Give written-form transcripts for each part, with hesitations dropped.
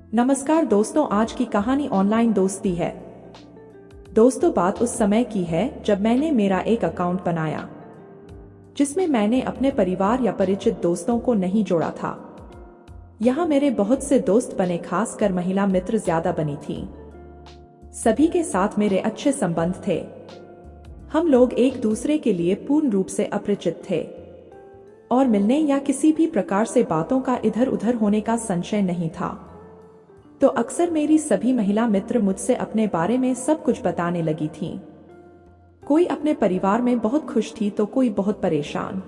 नमस्कार दोस्तों, आज की कहानी ऑनलाइन दोस्ती है। दोस्तों, बात उस समय की है जब मैंने मेरा एक अकाउंट बनाया जिसमें मैंने अपने परिवार या परिचित दोस्तों को नहीं जोड़ा था। यहाँ मेरे बहुत से दोस्त बने, खासकर महिला मित्र ज्यादा बनी थी। सभी के साथ मेरे अच्छे संबंध थे। हम लोग एक दूसरे के लिए पूर्ण रूप से अपरिचित थे और मिलने या किसी भी प्रकार से बातों का इधर उधर होने का संशय नहीं था। तो अक्सर मेरी सभी महिला मित्र मुझसे अपने बारे में सब कुछ बताने लगी थीं। कोई अपने परिवार में बहुत खुश थी तो कोई बहुत परेशान।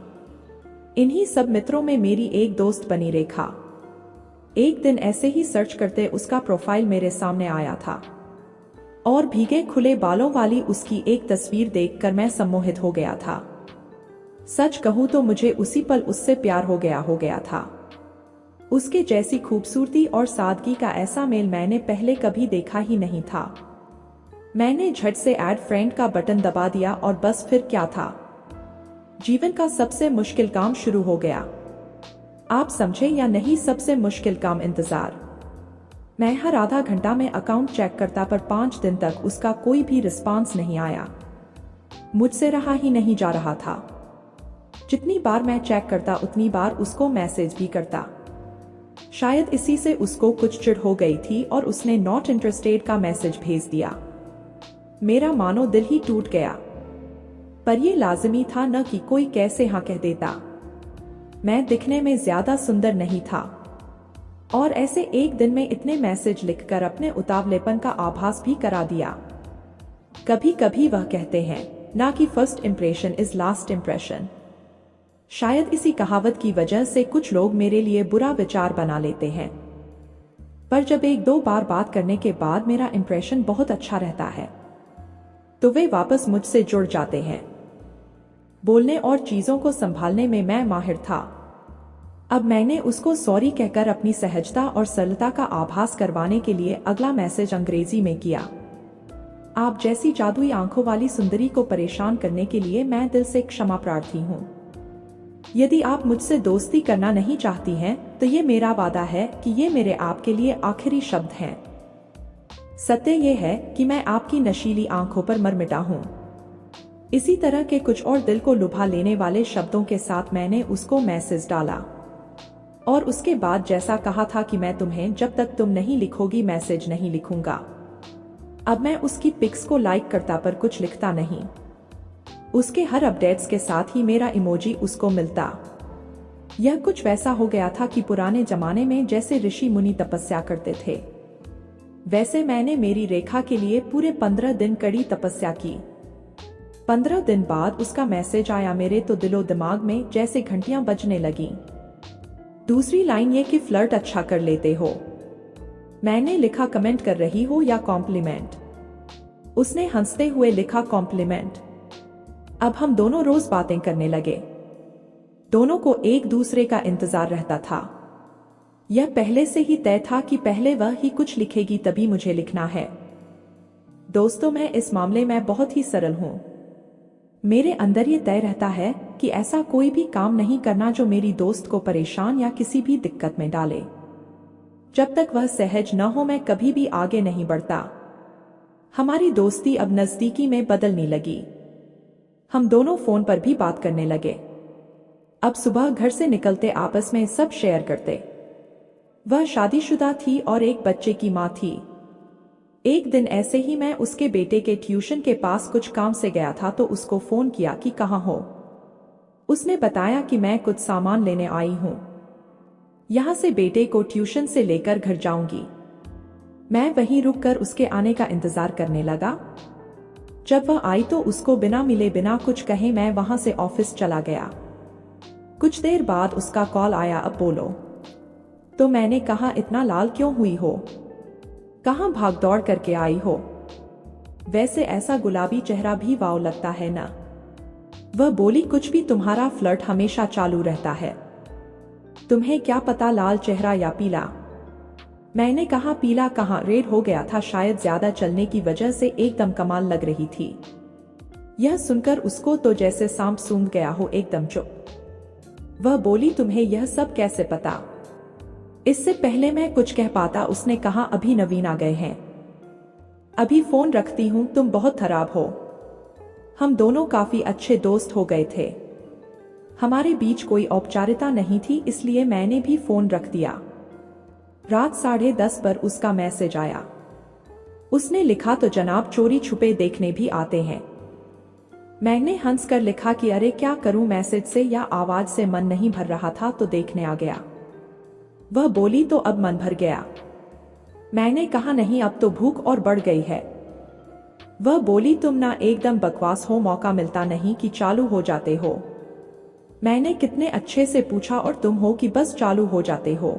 इन्हीं सब मित्रों में मेरी एक दोस्त बनी रेखा। एक दिन ऐसे ही सर्च करते उसका प्रोफाइल मेरे सामने आया था और भीगे खुले बालों वाली उसकी एक तस्वीर देखकर मैं सम्मोहित हो गया था। सच कहूं तो मुझे उसी पल उससे प्यार हो गया था। उसके जैसी खूबसूरती और सादगी का ऐसा मेल मैंने पहले कभी देखा ही नहीं था। मैंने झट से ऐड फ्रेंड का बटन दबा दिया और बस फिर क्या था, जीवन का सबसे मुश्किल काम शुरू हो गया। आप समझे या नहीं, सबसे मुश्किल काम इंतजार। मैं हर आधा घंटा में अकाउंट चेक करता, पर 5 दिन तक उसका कोई भी रिस्पांस नहीं आया। मुझसे रहा ही नहीं जा रहा था। जितनी बार मैं चेक करता उतनी बार उसको मैसेज भी करता। शायद इसी से उसको कुछ चिढ़ हो गई थी और उसने नॉट इंटरेस्टेड का मैसेज भेज दिया। मेरा मानो दिल ही टूट गया, पर यह लाजिमी था न कि कोई कैसे हाँ कह देता। मैं दिखने में ज्यादा सुंदर नहीं था और ऐसे एक दिन में इतने मैसेज लिखकर अपने उतावलेपन का आभास भी करा दिया। कभी कभी वह कहते हैं ना कि first impression is last impression. शायद इसी कहावत की वजह से कुछ लोग मेरे लिए बुरा विचार बना लेते हैं, पर जब 1-2 बार बात करने के बाद मेरा इंप्रेशन बहुत अच्छा रहता है तो वे वापस मुझसे जुड़ जाते हैं। बोलने और चीजों को संभालने में मैं माहिर था। अब मैंने उसको सॉरी कहकर अपनी सहजता और सरलता का आभास करवाने के लिए अगला मैसेज अंग्रेजी में किया। आप जैसी जादुई आंखों वाली सुंदरी को परेशान करने के लिए मैं दिल से क्षमा प्रार्थी हूँ। यदि आप मुझसे दोस्ती करना नहीं चाहती हैं, तो ये मेरा वादा है कि ये मेरे आपके लिए आखिरी शब्द हैं। सत्य ये है कि मैं आपकी नशीली आंखों पर मर मिटा हूँ। इसी तरह के कुछ और दिल को लुभा लेने वाले शब्दों के साथ मैंने उसको मैसेज डाला और उसके बाद जैसा कहा था कि मैं तुम्हें जब तक तुम नहीं लिखोगी मैसेज नहीं लिखूंगा। अब मैं उसकी पिक्स को लाइक करता पर कुछ लिखता नहीं। उसके हर अपडेट्स के साथ ही मेरा इमोजी उसको मिलता। यह कुछ वैसा हो गया था कि पुराने जमाने में जैसे ऋषि मुनि तपस्या करते थे, वैसे मैंने मेरी रेखा के लिए पूरे 15 दिन कड़ी तपस्या की। 15 दिन बाद उसका मैसेज आया। मेरे तो दिलो दिमाग में जैसे घंटियां बजने लगी। दूसरी लाइन ये कि फ्लर्ट अच्छा कर लेते हो। मैंने लिखा कमेंट कर रही हो या कॉम्प्लीमेंट। उसने हंसते हुए लिखा कॉम्प्लीमेंट। अब हम दोनों रोज बातें करने लगे। दोनों को एक दूसरे का इंतजार रहता था। यह पहले से ही तय था कि पहले वह ही कुछ लिखेगी तभी मुझे लिखना है। दोस्तों, मैं इस मामले में बहुत ही सरल हूं। मेरे अंदर ये तय रहता है कि ऐसा कोई भी काम नहीं करना जो मेरी दोस्त को परेशान या किसी भी दिक्कत में डाले। जब तक वह सहज न हो मैं कभी भी आगे नहीं बढ़ता। हमारी दोस्ती अब नजदीकी में बदलने लगी। हम दोनों फोन पर भी बात करने लगे। अब सुबह घर से निकलते आपस में सब शेयर करते। वह शादीशुदा थी और एक बच्चे की मां थी। एक दिन ऐसे ही मैं उसके बेटे के ट्यूशन के पास कुछ काम से गया था तो उसको फोन किया कि कहाँ हो। उसने बताया कि मैं कुछ सामान लेने आई हूँ, यहाँ से बेटे को ट्यूशन से लेकर घर जाऊंगी। मैं वहीं रुककर उसके आने का इंतजार करने लगा। जब वह आई तो उसको बिना मिले बिना कुछ कहे मैं वहां से ऑफिस चला गया। कुछ देर बाद उसका कॉल आया, अब बोलो। तो मैंने कहा, इतना लाल क्यों हुई हो, कहां भाग दौड़ करके आई हो, वैसे ऐसा गुलाबी चेहरा भी वाव लगता है ना। वह बोली, कुछ भी, तुम्हारा फ्लर्ट हमेशा चालू रहता है। तुम्हें क्या पता लाल चेहरा या पीला। मैंने कहा, पीला कहाँ, रेड हो गया था, शायद ज्यादा चलने की वजह से एकदम कमाल लग रही थी। यह सुनकर उसको तो जैसे सांप सूंघ गया हो, एकदम चुप। वह बोली, तुम्हें यह सब कैसे पता। इससे पहले मैं कुछ कह पाता उसने कहा अभी नवीन आ गए हैं, अभी फोन रखती हूं, तुम बहुत खराब हो। हम दोनों काफी अच्छे दोस्त हो गए थे, हमारे बीच कोई औपचारिकता नहीं थी, इसलिए मैंने भी फोन रख दिया। रात 10:30 पर उसका मैसेज आया। उसने लिखा तो जनाब चोरी छुपे देखने भी आते हैं। मैंने हंसकर लिखा कि अरे क्या करूं, मैसेज से या आवाज से मन नहीं भर रहा था तो देखने आ गया। वह बोली तो अब मन भर गया। मैंने कहा नहीं, अब तो भूख और बढ़ गई है। वह बोली तुम ना एकदम बकवास हो, मौका मिलता नहीं कि चालू हो जाते हो। मैंने कितने अच्छे से पूछा और तुम हो कि बस चालू हो जाते हो।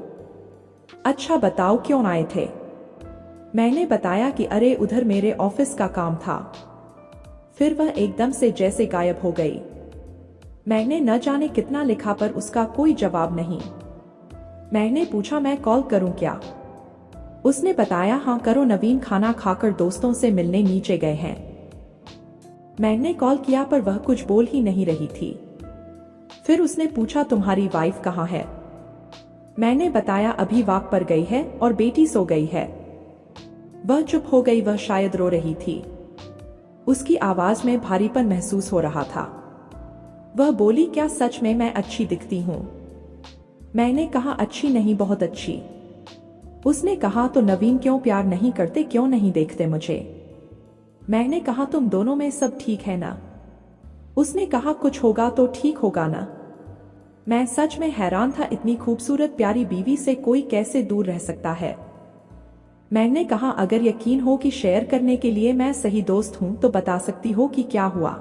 अच्छा बताओ क्यों आए थे? मैंने बताया कि अरे उधर मेरे ऑफिस का काम था। फिर वह एकदम से जैसे गायब हो गई। मैंने न जाने कितना लिखा पर उसका कोई जवाब नहीं। मैंने पूछा मैं कॉल करूं क्या? उसने बताया हाँ करो, नवीन खाना खाकर दोस्तों से मिलने नीचे गए हैं। मैंने कॉल किया पर वह कुछ बोल ही नहीं रही थी। फिर उसने पूछा तुम्हारी वाइफ कहाँ है? मैंने बताया अभी वॉक पर गई है और बेटी सो गई है। वह चुप हो गई, वह शायद रो रही थी। उसकी आवाज में भारीपन महसूस हो रहा था। वह बोली क्या सच में मैं अच्छी दिखती हूं? मैंने कहा अच्छी नहीं, बहुत अच्छी। उसने कहा तो नवीन क्यों प्यार नहीं करते, क्यों नहीं देखते मुझे? मैंने कहा तुम दोनों में सब ठीक है ना? उसने कहा कुछ होगा तो ठीक होगा ना। मैं सच में हैरान था, इतनी खूबसूरत प्यारी बीवी से कोई कैसे दूर रह सकता है। मैंने कहा अगर यकीन हो कि शेयर करने के लिए मैं सही दोस्त हूं तो बता सकती हो कि क्या हुआ?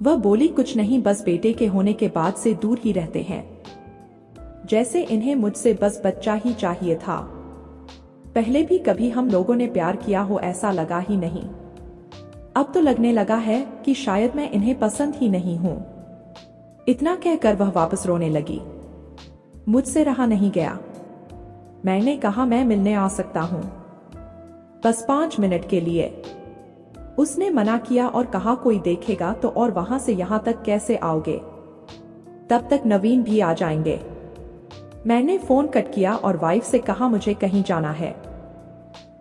वह बोली कुछ नहीं, बस बेटे के होने के बाद से दूर ही रहते हैं, जैसे इन्हें मुझसे बस बच्चा ही चाहिए था। पहले भी कभी हम लोगों ने प्यार किया हो ऐसा लगा ही नहीं। अब तो लगने लगा है कि शायद मैं इन्हें पसंद ही नहीं हूं। इतना कहकर वह वापस रोने लगी। मुझसे रहा नहीं गया। मैंने कहा मैं मिलने आ सकता हूं, बस 5 मिनट के लिए। उसने मना किया और कहा कोई देखेगा तो, और वहां से यहां तक कैसे आओगे? तब तक नवीन भी आ जाएंगे। मैंने फोन कट किया और वाइफ से कहा मुझे कहीं जाना है।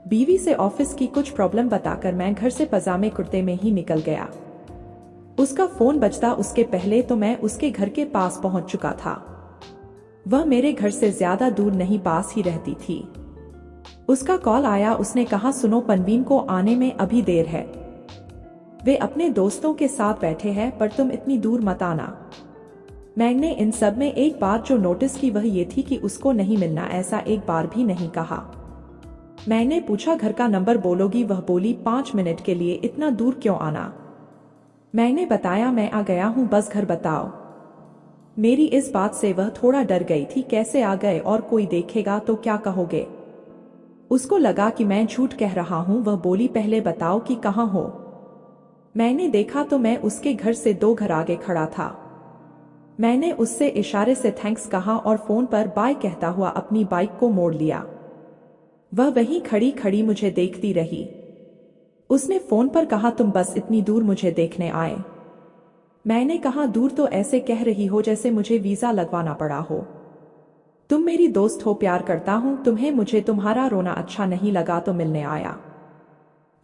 बीवी से ऑफिस की कुछ प्रॉब्लम बताकर मैं घर से पजामे कुर्ते में ही निकल गया। उसका फोन बजता उसके पहले तो मैं उसके घर के पास पहुंच चुका था। वह मेरे घर से ज्यादा दूर नहीं, पास ही रहती थी। उसका कॉल आया। उसने कहा सुनो, पनवीन को आने में अभी देर है, वे अपने दोस्तों के साथ बैठे हैं, पर तुम इतनी दूर मत आना। मैंने इन सब में एक बात जो नोटिस की वह ये थी कि उसको नहीं मिलना, ऐसा एक बार भी नहीं कहा। मैंने पूछा घर का नंबर बोलोगी? वह बोली 5 मिनट के लिए, इतना दूर क्यों आना? मैंने बताया मैं आ गया हूं, बस घर बताओ। मेरी इस बात से वह थोड़ा डर गई थी, कैसे आ गए और कोई देखेगा तो क्या कहोगे? उसको लगा कि मैं झूठ कह रहा हूं। वह बोली पहले बताओ कि कहां हो? मैंने देखा तो मैं उसके घर से 2 घर आगे खड़ा था। मैंने उससे इशारे से थैंक्स कहा और फोन पर बाय कहता हुआ अपनी बाइक को मोड़ लिया। वह वहीं खड़ी खड़ी मुझे देखती रही। उसने फोन पर कहा तुम बस इतनी दूर मुझे देखने आए? मैंने कहा दूर तो ऐसे कह रही हो जैसे मुझे वीजा लगवाना पड़ा हो। तुम मेरी दोस्त हो, प्यार करता हूं तुम्हें, मुझे तुम्हारा रोना अच्छा नहीं लगा तो मिलने आया।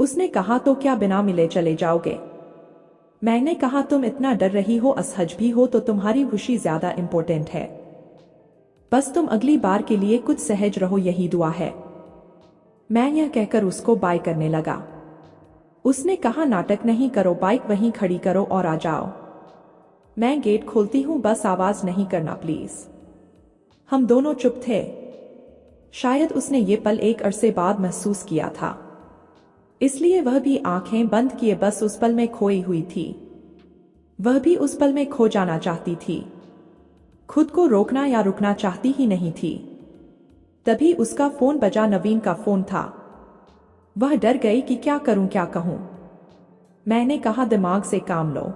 उसने कहा तो क्या बिना मिले चले जाओगे? मैंने कहा तुम इतना डर रही हो, असहज भी हो, तो तुम्हारी खुशी ज्यादा इंपॉर्टेंट है। बस तुम अगली बार के लिए कुछ सहज रहो, यही दुआ है। मैं यह कहकर उसको बाय करने लगा। उसने कहा नाटक नहीं करो, बाइक वहीं खड़ी करो और आ जाओ। मैं गेट खोलती हूं, बस आवाज नहीं करना प्लीज। हम दोनों चुप थे। शायद उसने ये पल एक अरसे बाद महसूस किया था, इसलिए वह भी आंखें बंद किए बस उस पल में खोई हुई थी। वह भी उस पल में खो जाना चाहती थी, खुद को रोकना या रुकना चाहती ही नहीं थी। तभी उसका फोन बजा, नवीन का फोन था। वह डर गई कि क्या करूं, क्या कहूं। मैंने कहा दिमाग से काम लो,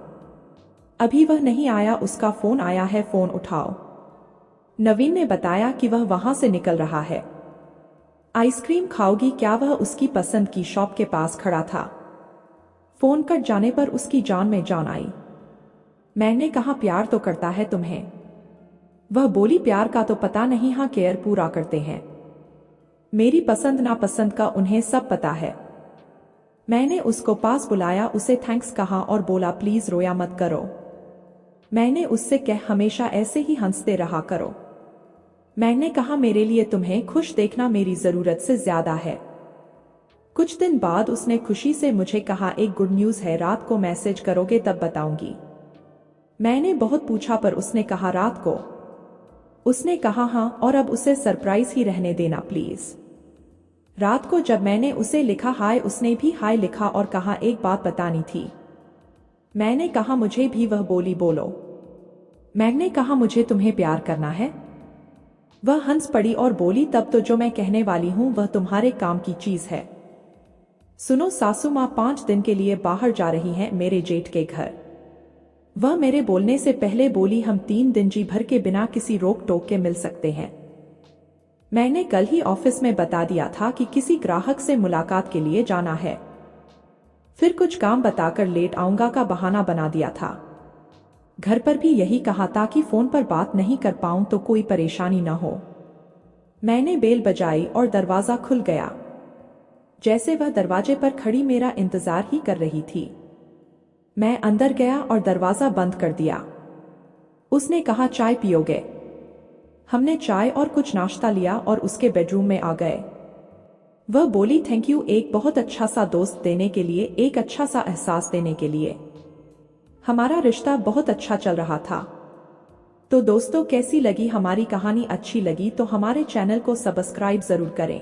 अभी वह नहीं आया, उसका फोन आया है, फोन उठाओ। नवीन ने बताया कि वह वहां से निकल रहा है। आइसक्रीम खाओगी क्या? वह उसकी पसंद की शॉप के पास खड़ा था। फोन कट जाने पर उसकी जान में जान आई। मैंने कहा प्यार तो करता है तुम्हें? वह बोली, प्यार का तो पता नहीं, हाँ केयर पूरा करते हैं। मेरी पसंद नापसंद का उन्हें सब पता है। मैंने उसको पास बुलाया, उसे थैंक्स कहा और बोला प्लीज रोया मत करो। मैंने उससे कह हमेशा ऐसे ही हंसते रहा करो। मैंने कहा मेरे लिए तुम्हें खुश देखना मेरी जरूरत से ज्यादा है। कुछ दिन बाद उसने खुशी से मुझे कहा एक गुड न्यूज है, रात को मैसेज करोगे तब बताऊंगी। मैंने बहुत पूछा पर उसने कहा रात को। उसने कहा हाँ, और अब उसे सरप्राइज ही रहने देना प्लीज। रात को जब मैंने उसे लिखा हाय, उसने भी हाय लिखा और कहा एक बात बतानी थी। मैंने कहा मुझे भी। वह बोली बोलो। मैंने कहा मुझे तुम्हें प्यार करना है। वह हंस पड़ी और बोली तब तो जो मैं कहने वाली हूं वह तुम्हारे काम की चीज है। सुनो, सासू माँ 5 दिन के लिए बाहर जा रही हैं मेरे जेठ के घर। वह मेरे बोलने से पहले बोली हम 3 दिन जी भर के बिना किसी रोक टोक के मिल सकते हैं। मैंने कल ही ऑफिस में बता दिया था कि किसी ग्राहक से मुलाकात के लिए जाना है। फिर कुछ काम बताकर लेट आऊंगा का बहाना बना दिया था। घर पर भी यही कहा था कि फोन पर बात नहीं कर पाऊं तो कोई परेशानी न हो। मैंने बेल बजाई और दरवाजा खुल गया। जैसे वह दरवाजे पर खड़ी मेरा इंतजार ही कर रही थी। मैं अंदर गया और दरवाजा बंद कर दिया। उसने कहा चाय पियोगे? हमने चाय और कुछ नाश्ता लिया और उसके बेडरूम में आ गए। वह बोली थैंक यू, एक बहुत अच्छा सा दोस्त देने के लिए, एक अच्छा सा एहसास देने के लिए। हमारा रिश्ता बहुत अच्छा चल रहा था। तो दोस्तों कैसी लगी हमारी कहानी? अच्छी लगी तो हमारे चैनल को सब्सक्राइब जरूर करें।